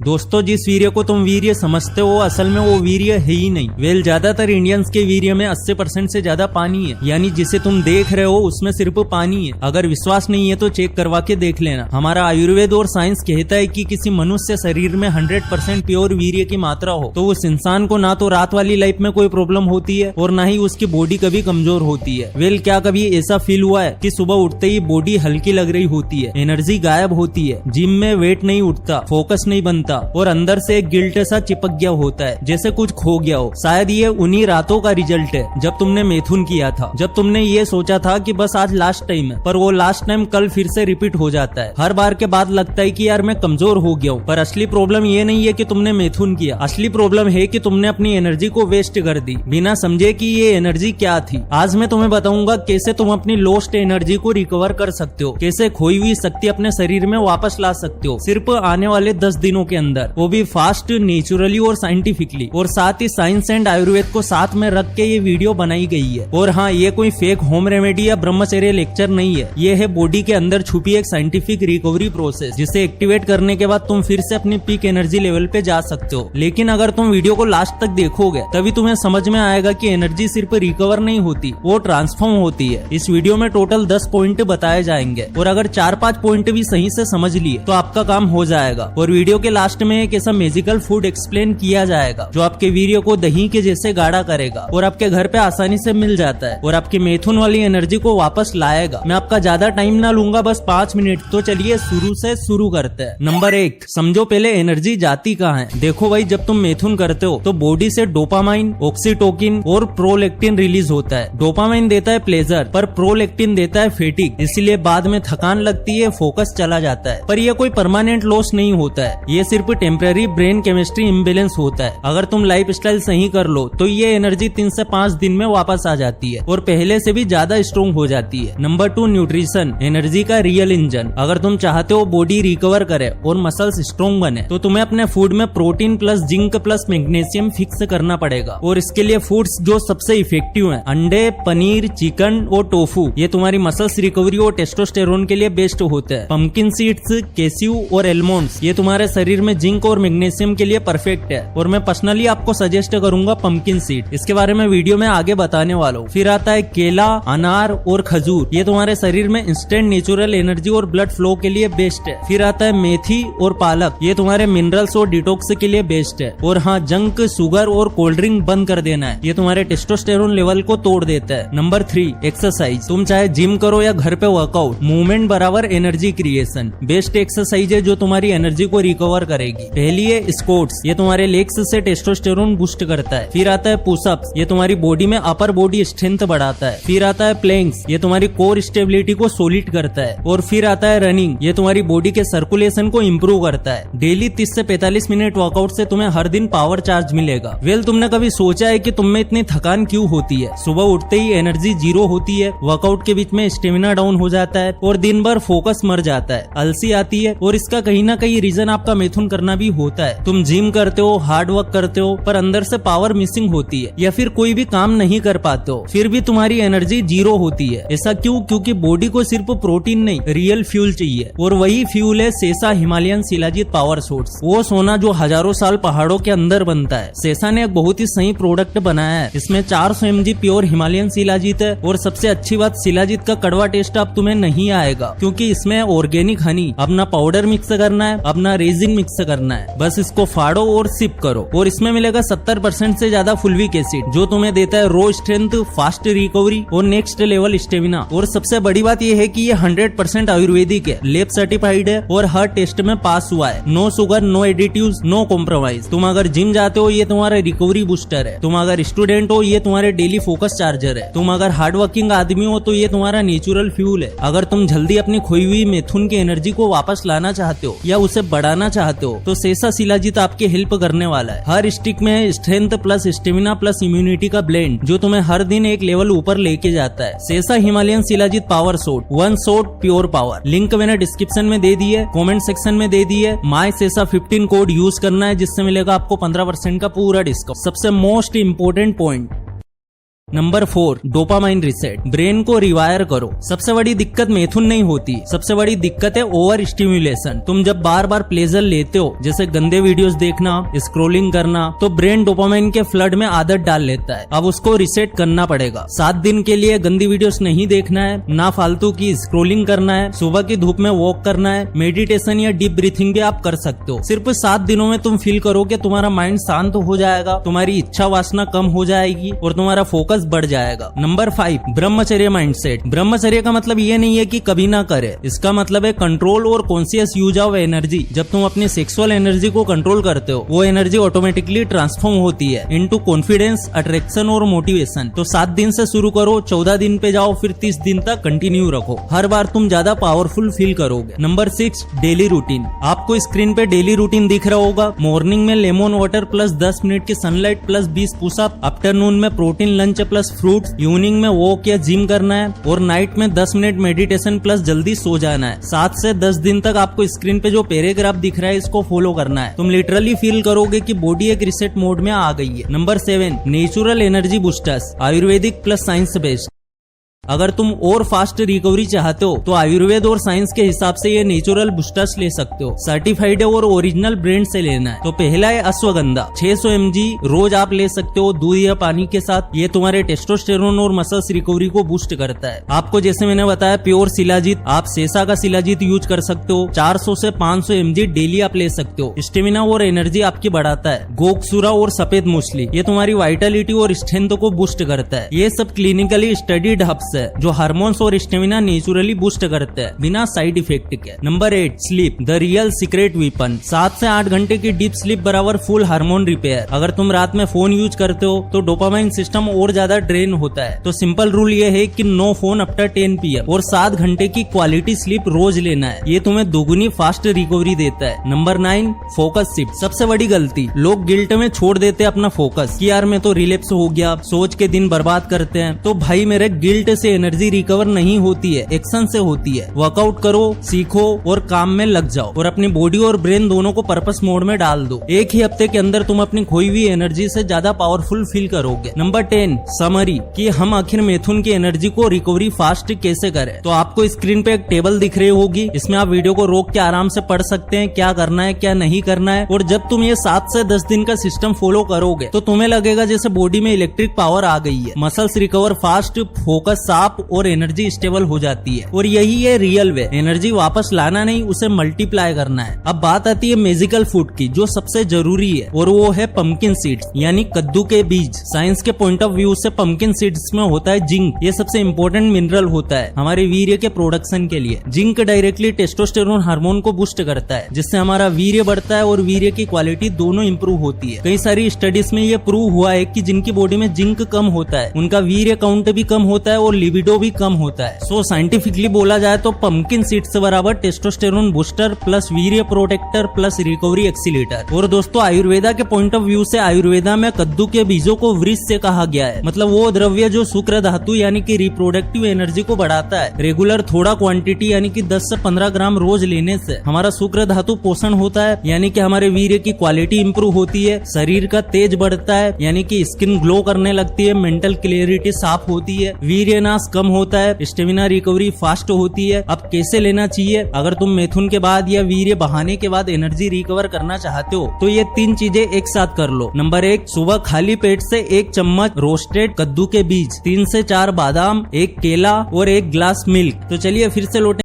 दोस्तों, जिस वीर्य को तुम वीर्य समझते हो असल में वो वीर्य है ही नहीं। ज्यादातर इंडियंस के वीर्य में 80% से ज्यादा पानी है, यानी जिसे तुम देख रहे हो उसमें सिर्फ पानी है। अगर विश्वास नहीं है तो चेक करवा के देख लेना। हमारा आयुर्वेद और साइंस कहता है कि किसी मनुष्य शरीर में 100% प्योर वीर्य की मात्रा हो तो उस इंसान को ना तो रात वाली लाइफ में कोई प्रॉब्लम होती है और ना ही उसकी बॉडी कभी कमजोर होती है। क्या कभी ऐसा फील हुआ है कि सुबह उठते ही बॉडी हल्की लग रही होती है, एनर्जी गायब होती है, जिम में वेट नहीं उठता, फोकस नहीं बनता और अंदर से एक गिल्ट सा चिपक गया होता है, जैसे कुछ खो गया हो। शायद ये उन्हीं रातों का रिजल्ट है जब तुमने मैथुन किया था, जब तुमने ये सोचा था कि बस आज लास्ट टाइम है, पर वो लास्ट टाइम कल फिर से रिपीट हो जाता है। हर बार के बाद लगता है कि यार मैं कमजोर हो गया हूँ, पर असली प्रॉब्लम ये नहीं है कि तुमने मैथुन किया। असली प्रॉब्लम है कि तुमने अपनी एनर्जी को वेस्ट कर दी बिना समझे कि ये एनर्जी क्या थी। आज मैं तुम्हें बताऊंगा कैसे तुम अपनी लॉस्ट एनर्जी को रिकवर कर सकते हो, कैसे खोई हुई शक्ति अपने शरीर में वापस ला सकते हो सिर्फ आने वाले 10 दिनों के अंदर, वो भी फास्ट, नेचुरली और साइंटिफिकली। और साथ ही साइंस एंड आयुर्वेद को साथ में रख के ये वीडियो बनाई गई है। और हाँ, ये कोई फेक होम रेमेडी या ब्रह्मचर्य लेक्चर नहीं है, ये है बॉडी के अंदर छुपी एक साइंटिफिक रिकवरी प्रोसेस, जिसे एक्टिवेट करने के बाद तुम फिर से अपनी पीक एनर्जी लेवल पे जा सकते हो। लेकिन अगर तुम वीडियो को लास्ट तक देखोगे तभी तुम्हें समझ में आएगा कि एनर्जी सिर्फ रिकवर नहीं होती, वो ट्रांसफॉर्म होती है। इस वीडियो में टोटल 10 पॉइंट बताए जाएंगे और अगर 4-5 पॉइंट भी सही से समझ लिए तो आपका काम हो जाएगा। और वीडियो के लास्ट में एक ऐसा मैजिकल फूड एक्सप्लेन किया जाएगा जो आपके वीर्य को दही के जैसे गाढ़ा करेगा और आपके घर पे आसानी से मिल जाता है और आपकी मैथुन वाली एनर्जी को वापस लाएगा। मैं आपका ज्यादा टाइम ना लूंगा, बस 5 मिनट। तो चलिए शुरू से शुरू करते हैं। नंबर 1, समझो पहले एनर्जी जाती कहाँ है। देखो भाई, जब तुम मैथुन करते हो तो बॉडी से डोपामाइन, ऑक्सीटोकिन और प्रोलेक्टिन रिलीज होता है। डोपामाइन देता है प्लेजर, पर प्रोलेक्टिन देता है फेटिक, इसलिए बाद में थकान लगती है, फोकस चला जाता है। पर यह कोई परमानेंट लॉस नहीं होता है, ये सिर्फ टेम्पररी ब्रेन केमिस्ट्री इम्बेलेंस होता है। अगर तुम लाइफस्टाइल सही कर लो तो ये एनर्जी 3 से 5 दिन में वापस आ जाती है और पहले से भी ज्यादा स्ट्रॉन्ग हो जाती है। नंबर 2, न्यूट्रिशन, एनर्जी का रियल इंजन। अगर तुम चाहते हो बॉडी रिकवर करे और मसल्स स्ट्रॉन्ग बने तो तुम्हें अपने फूड में protein plus zinc plus magnesium fix करना पड़ेगा। और इसके लिए फूड्स जो सबसे इफेक्टिव हैं, अंडे, पनीर, चिकन और टोफू, ये तुम्हारी मसल्स रिकवरी और टेस्टोस्टेरोन के लिए बेस्ट होते हैं। पंपकिन सीड्स, कैश्यू और एलमोंड्स, ये तुम्हारे शरीर में जिंक और मैग्नीशियम के लिए परफेक्ट है और मैं पर्सनली आपको सजेस्ट करूंगा पंपकिन सीड। इसके बारे में वीडियो में आगे बताने वाला हूँ। फिर आता है केला, अनार और खजूर, ये तुम्हारे शरीर में इंस्टेंट नेचुरल एनर्जी और ब्लड फ्लो के लिए बेस्ट है। फिर आता है मेथी और पालक, ये तुम्हारे मिनरल्स और डिटॉक्स के लिए बेस्ट है। और हाँ, जंक, शुगर और कोल्ड ड्रिंक बंद कर देना है, ये तुम्हारे टेस्टोस्टेरोन लेवल को तोड़ देता है। Number 3, exercise. तुम चाहे जिम करो या घर पे वर्कआउट, मूवमेंट बराबर एनर्जी क्रिएशन। बेस्ट एक्सरसाइज है जो तुम्हारी एनर्जी को रिकवर करेगी। पहली है स्क्वाट्स, ये तुम्हारे लेग्स से टेस्टोस्टेरोन बूस्ट करता है। फिर आता है पुशअप्स, ये तुम्हारी बॉडी में अपर बॉडी स्ट्रेंथ बढ़ाता है। फिर आता है प्लैंक्स, ये तुम्हारी कोर स्टेबिलिटी को सॉलिड करता है। और फिर आता है रनिंग, ये तुम्हारी बॉडी के सर्कुलेशन को इम्प्रूव करता है। डेली 30 से 45 मिनट वर्कआउट से तुम्हें हर दिन पावर चार्ज मिलेगा। तुमने कभी सोचा है कि तुम में इतनी थकान क्यों होती है? सुबह उठते ही एनर्जी 0 होती है, वर्कआउट के बीच में स्टेमिना डाउन हो जाता है और दिन भर फोकस मर जाता है, अलसी आती है। और इसका कहीं ना कहीं रीजन आपका मैथुन करना भी होता है। तुम जिम करते हो, हार्ड वर्क करते हो, पर अंदर से पावर मिसिंग होती है या फिर कोई भी काम नहीं कर पाते हो, फिर भी तुम्हारी एनर्जी 0 होती है। ऐसा क्यों? क्योंकि बॉडी को सिर्फ प्रोटीन नहीं, रियल फ्यूल चाहिए और वही फ्यूल है सेसा हिमालयन शिलाजीत पावर सोर्स, वो सोना जो हजारों साल पहाड़ों के अंदर बनता है। सेसा ने एक बहुत ही सही प्रोडक्ट बनाया है, इसमें 400 mg प्योर हिमालयन शिलाजीत है। और सबसे अच्छी बात, शिलाजीत का कड़वा टेस्ट अब तुम्हें नहीं आएगा क्योंकि इसमें ऑर्गेनिक हनी, अपना पाउडर मिक्स करना है, अपना रेजिन मिक्स करना है, बस इसको फाड़ो और सिप करो। और इसमें मिलेगा 70% से ज्यादा फुलविक एसिड जो तुम्हें देता है रो स्ट्रेंथ, फास्ट रिकवरी और नेक्स्ट लेवल स्टेमिना। और सबसे बड़ी बात यह है कि ये 100% आयुर्वेदिक है, लैब सर्टिफाइड है और हर टेस्ट में पास हुआ है। No sugar, no additives, no compromise. तुम अगर जिम जाते हो, ये तुम्हारा रिकवरी बूस्टर है। तुम अगर स्टूडेंट हो, ये तुम्हारे डेली फोकस चार्जर है। तुम अगर हार्ड वर्किंग आदमी हो तो ये तुम्हारा नेचुरल फ्यूल है। अगर तुम जल्दी अपनी खोई हुई मैथुन की एनर्जी को वापस लाना चाहते हो या उसे बढ़ाना चाहते हो तो सेसा शिलाजीत आपकी हेल्प करने वाला है। हर स्टिक में strength plus stamina plus immunity का ब्लेंड जो तुम्हें हर दिन एक लेवल ऊपर लेके जाता है। सेसा हिमालयन शिलाजीत पावर सोट, 1 शॉट प्योर पावर। लिंक मैंने डिस्क्रिप्शन में दे दी है, कमेंट सेक्शन में दे दी है। माई सेसा 15 कोड यूज करना है जिससे मिलेगा आपको 15% का पूरा डिस्काउंट। सबसे most important point, number 4, dopamine reset. Brain को रिवायर करो। सबसे बड़ी दिक्कत मिथुन नहीं होती, सबसे बड़ी दिक्कत है ओवर स्टिम्युलेशन। तुम जब बार बार प्लेजर लेते हो, जैसे गंदे वीडियोस देखना, स्क्रोलिंग करना, तो ब्रेन डोपामाइन के फ्लड में आदत डाल लेता है। अब उसको रिसेट करना पड़ेगा। 7 दिन के लिए गंदी वीडियोस नहीं देखना है, ना फालतू की स्क्रोलिंग करना है, सुबह की धूप में वॉक करना है, मेडिटेशन या डीप ब्रीथिंग भी आप कर सकते हो। सिर्फ 7 दिनों में तुम फील करोगे तुम्हारा माइंड शांत हो जाएगा, तुम्हारी इच्छा वासना कम हो जाएगी और तुम्हारा फोकस बढ़ जाएगा। नंबर 5, ब्रह्मचर्य माइंडसेट। ब्रह्मचर्य का मतलब ये नहीं है कि कभी ना करे, इसका मतलब है कंट्रोल और कॉन्शियस यूज ऑफ एनर्जी। जब तुम अपनी सेक्सुअल एनर्जी को कंट्रोल करते हो, वो एनर्जी ऑटोमेटिकली ट्रांसफॉर्म होती है इनटू कॉन्फिडेंस, अट्रैक्शन और मोटिवेशन। तो 7 दिन से शुरू करो, 14 दिन पे जाओ, फिर 30 दिन तक कंटिन्यू रखो। हर बार तुम ज्यादा पावरफुल फील करोगे। Number 6, daily routine. आपको स्क्रीन पे डेली रूटीन दिख रहा होगा। मॉर्निंग में लेमन वाटर प्लस 10 मिनट की सनलाइट प्लस 20 पुशअप, आफ्टरनून में protein lunch plus fruits, evening में वॉक या जिम करना है और नाइट में 10 मिनट मेडिटेशन प्लस जल्दी सो जाना है। 7 से 10 दिन तक आपको स्क्रीन पे जो पैराग्राफ दिख रहा है इसको फॉलो करना है। तुम लिटरली फील करोगे कि बॉडी एक रिसेट मोड में आ गई है। Number 7, natural energy boosters, Ayurvedic plus science based. अगर तुम और फास्ट रिकवरी चाहते हो तो आयुर्वेद और साइंस के हिसाब से ये नेचुरल बूस्टर्स ले सकते हो। सर्टिफाइड है और ओरिजिनल ब्रांड से लेना है। तो पहला है अश्वगंधा, 600 mg रोज आप ले सकते हो दूध या पानी के साथ। ये तुम्हारे टेस्टोस्टेरोन और मसल्स रिकवरी को बूस्ट करता है। आपको जैसे मैंने बताया प्योर शिलाजीत, आप सेसा का शिलाजीत यूज कर सकते हो। 400 से 500 mg डेली आप ले सकते हो। स्टेमिना और एनर्जी आपकी बढ़ाता है। गोकसुरा और सफेद मूसली, ये तुम्हारी वाइटलिटी और स्ट्रेंथ को बूस्ट करता है। ये सब क्लिनिकली स्टडीड हब्स है जो हार्मोन्स और स्टेमिना नेचुरली बूस्ट करते हैं बिना साइड इफेक्ट के। Number 8, sleep, the real secret weapon. 7 से 8 घंटे की डीप स्लीप बराबर फुल हार्मोन रिपेयर। अगर तुम रात में फोन यूज करते हो तो डोपामाइन सिस्टम और ज्यादा ड्रेन होता है। तो सिंपल रूल ये है कि नो फोन आफ्टर 10 PM और 7 घंटे की क्वालिटी स्लीप रोज लेना है। ये तुम्हें दोगुनी फास्ट रिकवरी देता है। Number 9, focus shift. सबसे बड़ी गलती, लोग गिल्ट में छोड़ देते हैं अपना फोकस कि यार मैं तो रिलैप्स हो गया, सोच के दिन बर्बाद करते हैं। तो भाई मेरे, गिल्ट से एनर्जी रिकवर नहीं होती है, एक्शन से होती है। वर्कआउट करो, सीखो और काम में लग जाओ और अपनी बॉडी और ब्रेन दोनों को पर्पस मोड में डाल दो। एक ही हफ्ते के अंदर तुम अपनी खोई हुई एनर्जी से ज्यादा पावरफुल फील करोगे। नंबर 10, समरी, कि हम आखिर मिथुन की एनर्जी को रिकवरी फास्ट कैसे करें। तो आपको स्क्रीन पे एक टेबल दिख रही होगी, इसमें आप वीडियो को रोक के आराम से पढ़ सकते हैं क्या करना है क्या नहीं करना है। और जब तुम ये 7 से 10 दिन का सिस्टम फॉलो करोगे तो तुम्हें लगेगा जैसे बॉडी में इलेक्ट्रिक पावर आ गई है। Muscles recover fast, focus sharp और एनर्जी स्टेबल हो जाती है। और यही है रियल वे। एनर्जी वापस लाना नहीं, उसे मल्टीप्लाई करना है। अब बात आती है मैजिकल फूड की, जो सबसे जरूरी है, और वो है पंपकिन सीड्स यानी कद्दू के बीज। साइंस के पॉइंट ऑफ व्यू से पंपकिन सीड्स में होता है जिंक। ये सबसे इम्पोर्टेंट मिनरल होता है हमारे वीर्य के प्रोडक्शन के लिए। जिंक डायरेक्टली टेस्टोस्टेरोन हार्मोन को बूस्ट करता है, जिससे हमारा वीर्य बढ़ता है और वीर्य की क्वालिटी दोनों इंप्रूव होती है। कई सारी स्टडीज में ये प्रूव हुआ है कि जिनकी बॉडी में जिंक कम होता है उनका वीर्य काउंट भी कम होता है और लिबिडो भी कम होता है। सो साइंटिफिकली बोला जाए तो पंपकिन सीड्स बराबर टेस्टोस्टेरोन बूस्टर प्लस वीर्य प्रोटेक्टर प्लस रिकवरी एक्सीलेटर। और दोस्तों, आयुर्वेदा के पॉइंट ऑफ व्यू से आयुर्वेदा में कद्दू के बीजों को वृक्ष से कहा गया है। मतलब वो द्रव्य जो शुक्र धातु यानी कि रिप्रोडक्टिव एनर्जी को बढ़ाता है। रेगुलर थोड़ा क्वांटिटी यानी कि 10 से 15 ग्राम रोज लेने से हमारा शुक्र धातु पोषण होता है, यानी कि हमारे वीर्य की क्वालिटी इंप्रूव होती है, शरीर का तेज बढ़ता है यानी कि स्किन ग्लो करने लगती है, मेंटल क्लियरिटी साफ होती है, वीर्य नाश कम होता है, स्टेमिना रिकवरी फास्ट होती है। अब कैसे लेना चाहिए? अगर तुम मिथुन के बाद या वीर्य बहाने के बाद एनर्जी रिकवर करना चाहते हो तो ये 3 चीजें एक साथ कर लो। नंबर 1, सुबह खाली पेट से 1 चम्मच रोस्टेड कद्दू के बीज, 3 से 4 बादाम, 1 केला और 1 ग्लास मिल्क। तो चलिए फिर से लौटे